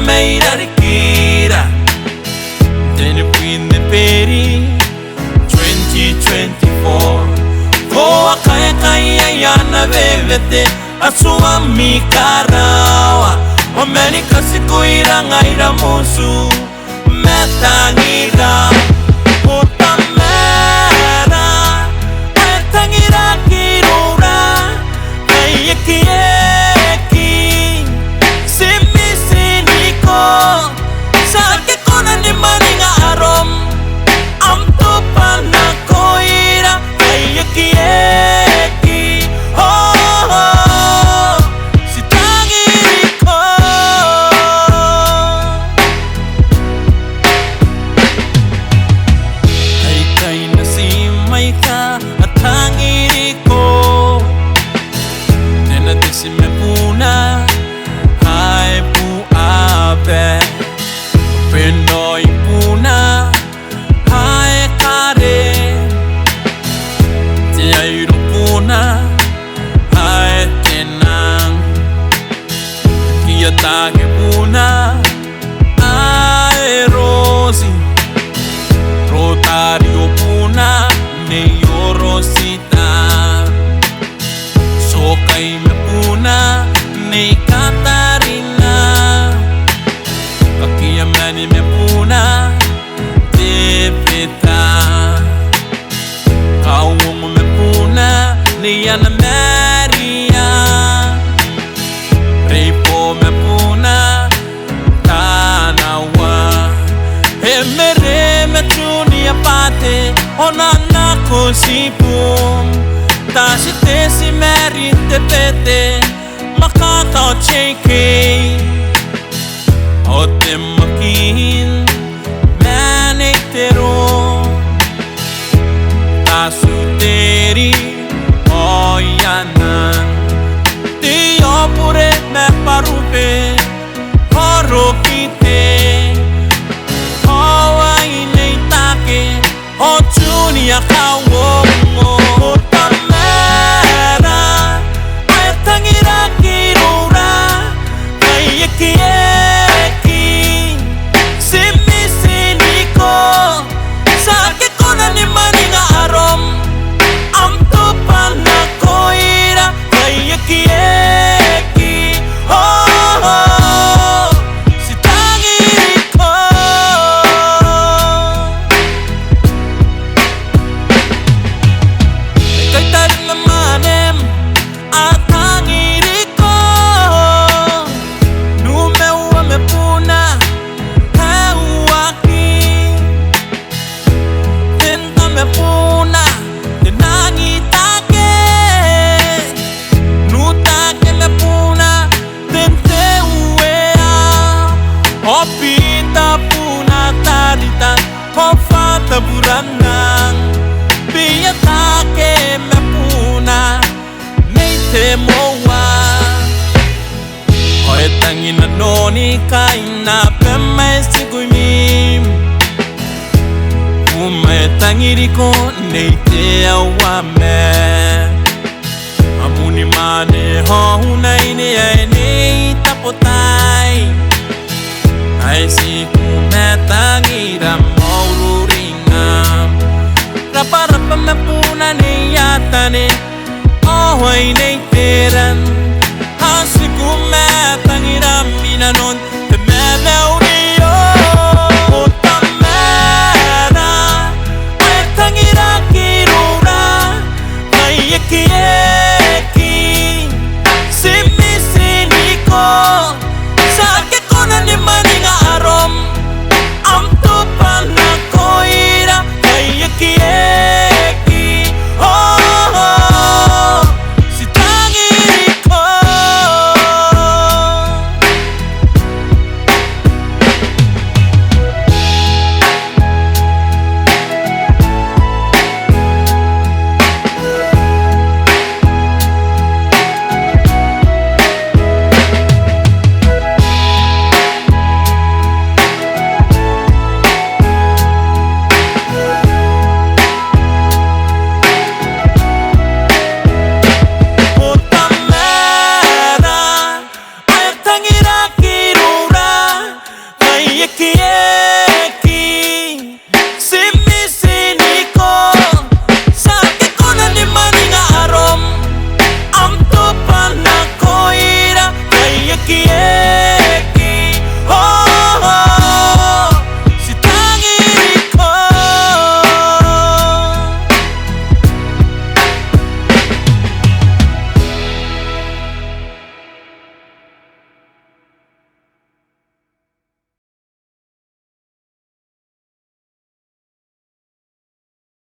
meirarikira Tene puinde peri 2024 Koa kaya kaya yana vevete Asua mikarawa Omeni kasi kuira ngaira musu Metangira Utamera Metangira kirura Eyekieki Simi siniko Sake kona ni maringa arom Amtupa na koira Eyekieki Si me puna, hai pu ape Pendo impuna, hai kare Ti airu puna, hai tenang Kia take puna, hai rosi Rotario puna, ne yorosita Sokai me puna, ne Katarina Kakia mani me puna, te peta Kauongo me puna, ne Ana Maria Reipo me puna, Tanawa Emere me tuni apate, ona nako sipum Tasi tesi meri te pete Makaka o cheke O te makin Mane te ro Tasu teri O yanan Ti opure me parupe Horo kite O aine itake O chunia kawongo Opita puna tarita Hofata buranang Biya take me puna Neite moa Oe tangina noni kaina Pema estigumim Ume tangiriko Neite awame Amuni mane ho unaine Neita potai